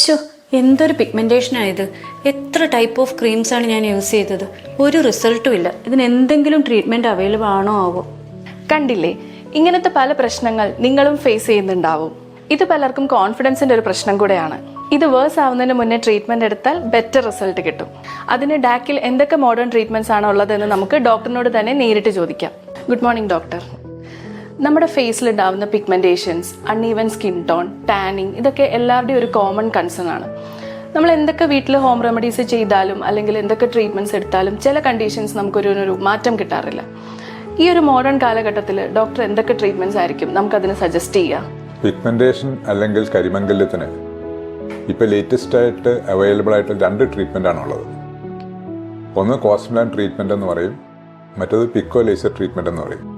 ശോ, എന്തൊരു പിഗ്മെന്റേഷൻ ആയത്. എത്ര ടൈപ്പ് ഓഫ് ക്രീംസ് ആണ് ഞാൻ യൂസ് ചെയ്തത്, ഒരു റിസൾട്ടും ഇല്ല. ഇതിന് എന്തെങ്കിലും ട്രീറ്റ്മെന്റ് അവൈലബിൾ ആണോ ആവോ? കണ്ടില്ലേ, ഇങ്ങനത്തെ പല പ്രശ്നങ്ങൾ നിങ്ങളും ഫേസ് ചെയ്യുന്നുണ്ടാവും. ഇത് പലർക്കും കോൺഫിഡൻസിന്റെ ഒരു പ്രശ്നം കൂടെയാണ്. ഇത് വേഴ്സ് ആവുന്നതിന് മുന്നേ ട്രീറ്റ്മെന്റ് എടുത്താൽ ബെറ്റർ റിസൾട്ട് കിട്ടും. അതിന് ഡാക്കിൽ എന്തൊക്കെ മോഡേൺ ട്രീറ്റ്മെന്റ്സ് ആണ് ഉള്ളതെന്ന് നമുക്ക് ഡോക്ടറിനോട് തന്നെ നേരിട്ട് ചോദിക്കാം. Good morning doctor. നമ്മുടെ ഫേസിൽ ഉണ്ടാവുന്ന pigmentations, uneven skin tone, tanning, ഇതൊക്കെ എല്ലാവരുടെയും ഒരു കോമൺ കൺസേൺ ആണ്. നമ്മൾ എന്തൊക്കെ വീട്ടിൽ ഹോം റെമഡീസ് ചെയ്താലും അല്ലെങ്കിൽ എന്തൊക്കെ ട്രീറ്റ്മെന്റ്സ് എടുത്താലും ചില കണ്ടീഷൻസ് നമുക്കൊരു മാറ്റം കിട്ടാറില്ല. ഈ ഒരു മോഡേൺ കാലഘട്ടത്തിൽ ഡോക്ടർ എന്തൊക്കെ ട്രീറ്റ്മെന്റ്സ് ആയിരിക്കും നമുക്കതിന് സജസ്റ്റ് ചെയ്യുക? പിഗ്മെന്റേഷൻ അല്ലെങ്കിൽ കരിമംഗല്യത്തിന് ഇപ്പോൾ ലേറ്റസ്റ്റ് ആയിട്ട് അവൈലബിൾ ആയിട്ട് 2 ട്രീറ്റ്മെൻ്റ് ആണുള്ളത്. ഒന്ന് കോസ്മെലാൻ ട്രീറ്റ്മെൻറ്റ് എന്ന് പറയും, മറ്റത് പിക്കോ ലേസർ ട്രീറ്റ്മെൻറ്റ് എന്ന് പറയും.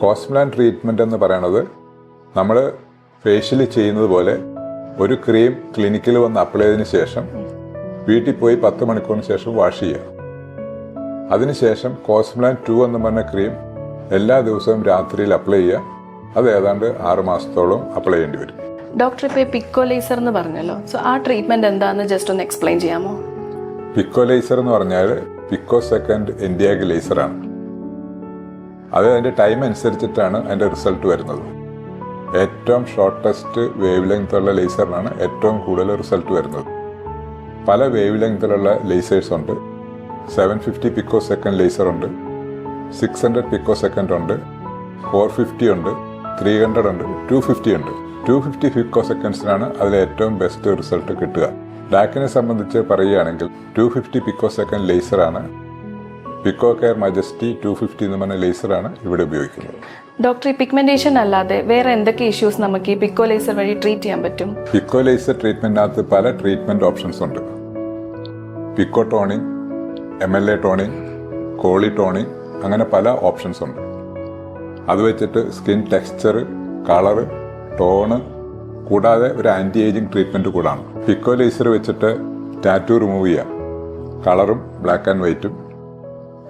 കോസ്മെലാൻ ട്രീറ്റ്മെൻറ്റ് എന്ന് പറയുന്നത് നമ്മൾ ഫേഷ്യൽ ചെയ്യുന്നത് പോലെ ഒരു ക്രീം ക്ലിനിക്കിൽ വന്ന് അപ്ലൈ ചെയ്തതിന് ശേഷം വീട്ടിൽ പോയി 10 മണിക്കൂറിന് ശേഷം വാഷ് ചെയ്യുക. അതിനുശേഷം കോസ്മെലാൻ 2 എന്ന് പറഞ്ഞ ക്രീം എല്ലാ ദിവസവും രാത്രിയിൽ അപ്ലൈ ചെയ്യുക. അത് ഏതാണ്ട് 6 മാസത്തോളം അപ്ലൈ ചെയ്യേണ്ടി വരും. ഡോക്ടർ ഇപ്പോൾ പിക്കോ ലേസർ എന്ന് പറഞ്ഞല്ലോ, സോ ആ ട്രീറ്റ്മെന്റ് എന്താണെന്ന് ജസ്റ്റ് ഒന്ന് എക്സ്പ്ലെയിൻ ചെയ്യാമോ? പിക്കോ ലേസർ എന്ന് പറഞ്ഞാൽ പിക്കോ സെക്കൻഡ് ഇൻഡിയാഗ് ലേസറാണ്. അത് അതിൻ്റെ ടൈം അനുസരിച്ചിട്ടാണ് അതിൻ്റെ റിസൾട്ട് വരുന്നത്. ഏറ്റവും ഷോർട്ടസ്റ്റ് വേവ് ലെങ്ത്തുള്ള ലേസറിനാണ് ഏറ്റവും കൂടുതൽ റിസൾട്ട് വരുന്നത്. പല വേവ് ലെങ്ത്തിലുള്ള ലേസേഴ്സ് ഉണ്ട്. 750 പിക്കോ സെക്കൻഡ് ലേസർ ഉണ്ട്, 600 പിക്കോ സെക്കൻഡ് ഉണ്ട്, 450 ഉണ്ട്, 300 ഉണ്ട്, 250 ഉണ്ട്. 250 പിക്കോ സെക്കൻഡ്സിനാണ് അതിൽ ഏറ്റവും ബെസ്റ്റ് റിസൾട്ട് കിട്ടുക. ഡാക്കിനെ സംബന്ധിച്ച് പറയുകയാണെങ്കിൽ 250 പിക്കോ സെക്കൻഡ് ലേസറാണ്, പിക്കോ കെയർ മജസ്റ്റി 250 എന്ന് പറഞ്ഞ ലേസറാണ് ഇവിടെ ഉപയോഗിക്കുന്നത്. ഡോക്ടർ, ഈ പിഗ്മെന്റേഷൻ അല്ലാതെ വേറെ എന്തൊക്കെ ഇഷ്യൂസ് നമുക്ക് ഈ പിക്കോ ലേസർ വഴി ട്രീറ്റ് ചെയ്യാൻ പറ്റും? പിക്കോ ലേസർ ട്രീറ്റ്മെന്റിനകത്ത് പല ട്രീറ്റ്മെന്റ് ഓപ്ഷൻസ് ഉണ്ട്. പിക്കോ ടോണിങ്, MLA ടോണിങ്, കോളി ടോണിങ്, അങ്ങനെ പല ഓപ്ഷൻസ് ഉണ്ട്. അത് വെച്ചിട്ട് സ്കിൻ ടെക്സ്ചർ, കളറ്, ടോണ് കൂടാതെ ഒരു ആൻറ്റി ഏജിങ് ട്രീറ്റ്മെൻറ്റ് കൂടാണ്. പിക്കോ ലേസർ വെച്ചിട്ട് ടാറ്റു റിമൂവ് ചെയ്യാം, കളറും ബ്ലാക്ക് ആൻഡ് വൈറ്റും.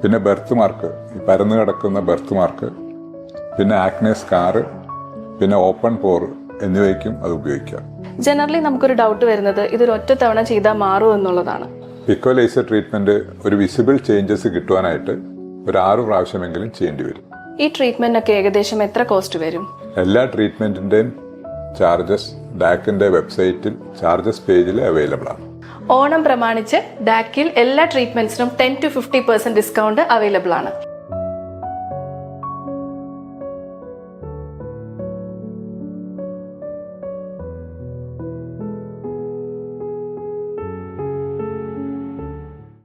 പിന്നെ ബെർത്ത് മാർക്ക്, പരന്നു കിടക്കുന്ന ബെർത്ത് മാർക്ക്, പിന്നെ ആക്നെ സ്കാറ്, പിന്നെ ഓപ്പൺ പോർ എന്നിവയ്ക്കും അത് ഉപയോഗിക്കാം. ജനറലി നമുക്കൊരു ഡൗട്ട് വരുന്നത് ഇതൊരു ഒറ്റ തവണ ചെയ്താൽ മാറും എന്നുള്ളതാണ്. പിക്കോ ലേസർ ട്രീറ്റ്മെൻറ്റ് ഒരു വിസിബിൾ ചേഞ്ചസ് കിട്ടുവാനായിട്ട് ഒരു 6 പ്രാവശ്യമെങ്കിലും ചെയ്യേണ്ടി വരും. ഈ ട്രീറ്റ്മെന്റിനൊക്കെ ഏകദേശം എത്ര കോസ്റ്റ് വരും? എല്ലാ ട്രീറ്റ്മെന്റിന്റെയും ചാർജസ് ഡാക്കിന്റെ വെബ്സൈറ്റിൽ ചാർജസ് പേജിൽ അവൈലബിൾ ആണ്. ഓണം പ്രമാണിച്ച് ഡാക്കിൽ എല്ലാ ട്രീറ്റ്മെന്റ്സിനും 10 to 50% ഡിസ്കൗണ്ട് അവൈലബിൾ ആണ്.